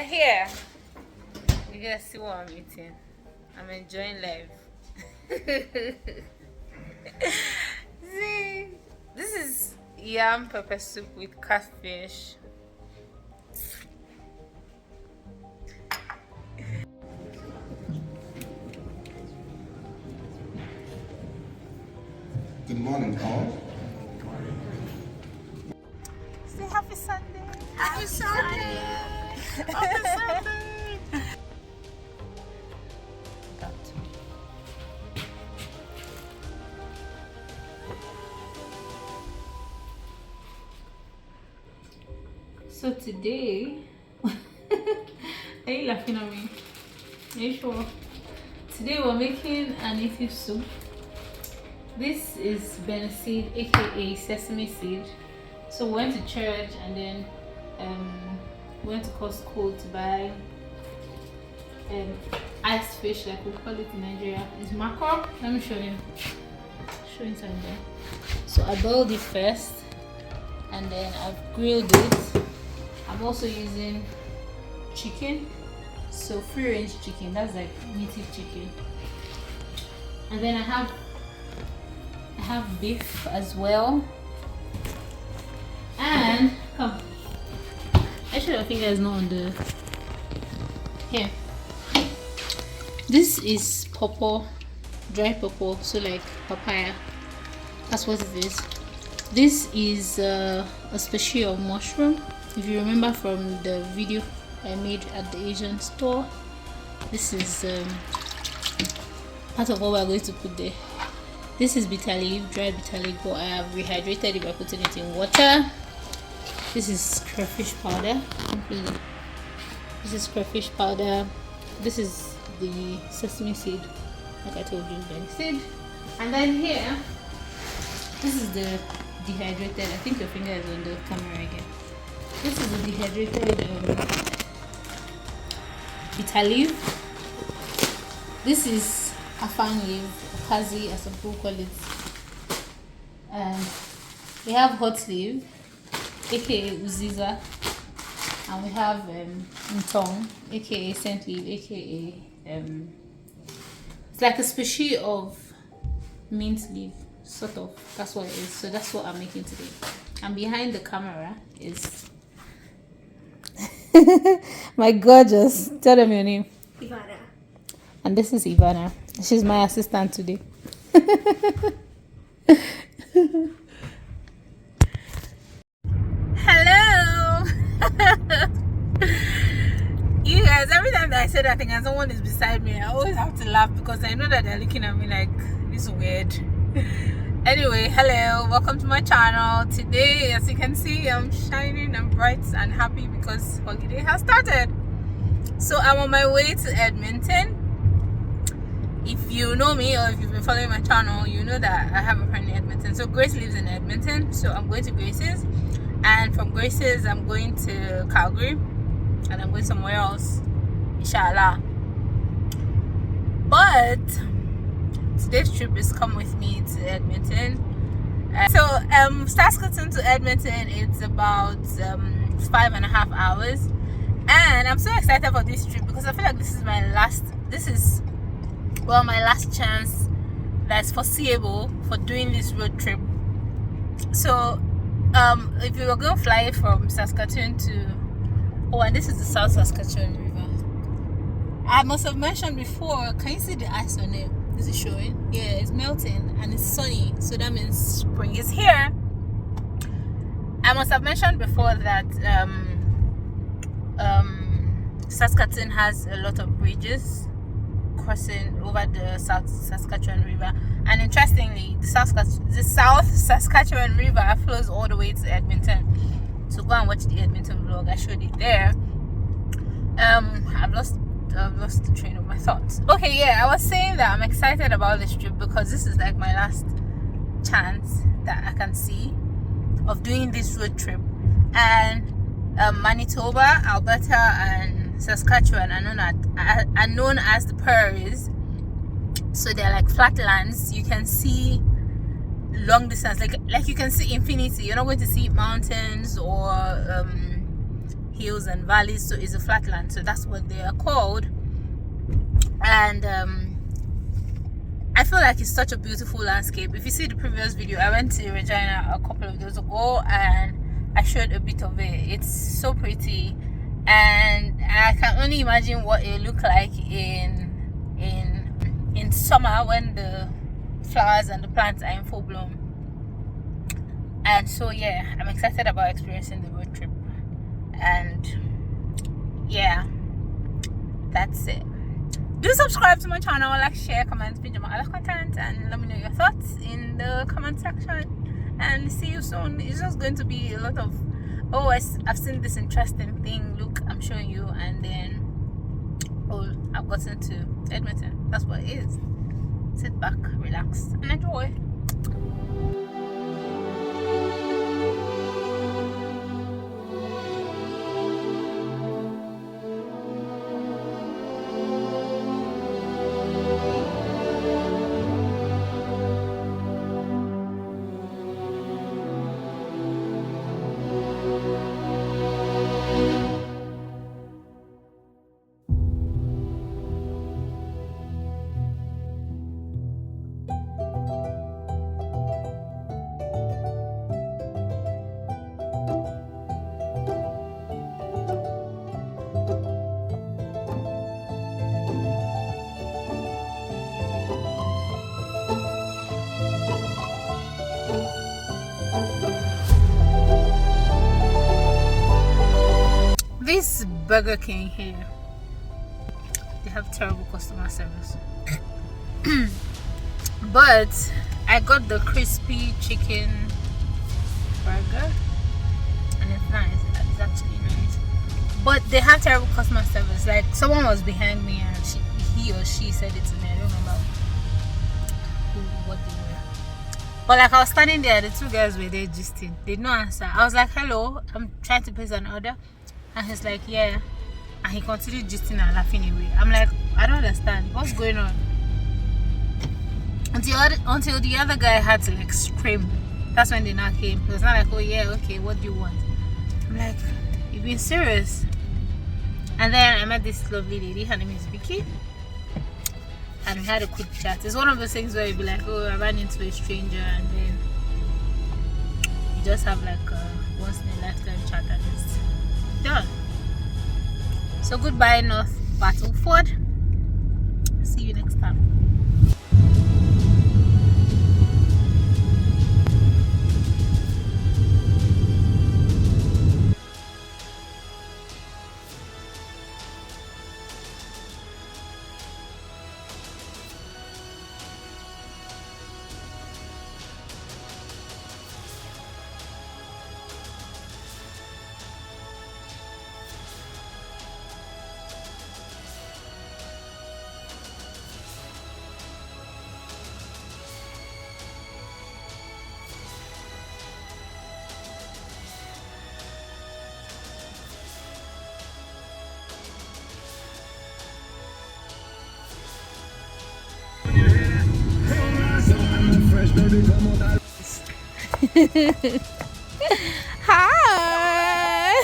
are here. You guys see what I'm eating? I'm enjoying life. See, this is yam pepper soup with catfish. Good morning, all. Say happy Sunday. Happy Sunday. Happy Sunday. So today, are you laughing at me? Are you sure? Today we're making a native soup. This is Bene seed, aka sesame seed. So we went to church and then went to Costco to buy iced fish, like we call it in Nigeria. It's mackerel. Let me show you. Show inside there. So I boiled it first and then I've grilled it. I'm also using chicken, so free range chicken, that's like native chicken. And then I have beef as well. And come, actually your finger is not on the here. This is pawpaw, dry pawpaw, so like papaya. That's what it is. This is a species of mushroom. If you remember from the video I made at the Asian store, this is part of what we're going to put there. This is bitter leaf, dry bitter leaf, but I have rehydrated it by putting it in water. This is crayfish powder. This is crayfish powder. This is the sesame seed, like I told you, Bene seed. And then here, this is the dehydrated. I think your finger is on the camera again. This is the dehydrated bitter leaf. This is afang leaf, kazi as some people call it. And we have hot leaf, aka uziza, and we have mtong, aka scent leaf, aka it's like a species of mint leaf, sort of. That's what it is. So that's what I'm making today. And behind the camera is my gorgeous. Tell them your name. Ivana. And this is Ivana. She's my assistant today. Hello. You guys, every time that I say that thing and someone is beside me, I always have to laugh because I know that they're looking at me like this is weird. Anyway, hello, welcome to my channel. Today, as you can see, I'm shining and bright and happy because holiday has started. So I'm on my way to Edmonton. If you know me or if you've been following my channel, you know that I have a friend in Edmonton. So Grace lives in Edmonton, so I'm going to Grace's, and from Grace's I'm going to Calgary, and I'm going somewhere else, inshallah. But today's trip is come with me to Edmonton. Saskatoon to Edmonton, it's about 5.5 hours, and I'm so excited for this trip because I feel like this is my last chance that's foreseeable for doing this road trip. So if you were going to fly from Saskatoon to and this is the South Saskatchewan River. I must have mentioned before, can you see the ice on it? Is it showing? Yeah, it's melting and it's sunny, so that means spring is here. I must have mentioned before that Saskatoon has a lot of bridges crossing over the South Saskatchewan River, and interestingly, the South Saskatchewan River flows all the way to Edmonton. So go and watch the Edmonton vlog. I showed it there. I've lost the train of my thoughts. Okay, yeah, I was saying that I'm excited about this trip because this is like my last chance that I can see of doing this road trip. And Manitoba, Alberta, and Saskatchewan are known as the prairies. So they're like flatlands. You can see long distance, like you can see infinity. You're not going to see mountains or hills and valleys, so it's a flatland, so that's what they are called. And I feel like it's such a beautiful landscape. If you see the previous video, I went to Regina a couple of days ago and I showed a bit of it. It's so pretty, and I can only imagine what it looked like in summer when the flowers and the plants are in full bloom. And so yeah, I'm excited about experiencing the road trip. And yeah, that's it. Do subscribe to my channel, like, share, comment, pin my other content, and let me know your thoughts in the comment section. And see you soon. It's just going to be a lot of, oh, I've seen this interesting thing, look, I'm showing you, and then, oh, I've gotten to Edmonton. That's what it is. Sit back, relax, and enjoy. This Burger King here, they have terrible customer service. But I got the crispy chicken burger and it's nice. It's actually nice. But they have terrible customer service. Like, someone was behind me and he or she said it to me. I don't remember what they were. But like, I was standing there, the two guys were there gisting. They did not answer. I was like, hello, I'm trying to place an order. And he's like, yeah. And he continued gisting and laughing away. I'm like, I don't understand. What's going on? Until the other guy had to like scream. That's when they now came. He was not like, oh yeah, okay, what do you want? I'm like, you being serious? And then I met this lovely lady. Her name is Vicky. And we had a quick chat. It's one of those things where you'd be like, oh, I ran into a stranger, and then you just have like a once in a lifetime chat and it's done. So goodbye, North Battleford. See you next time. Hi.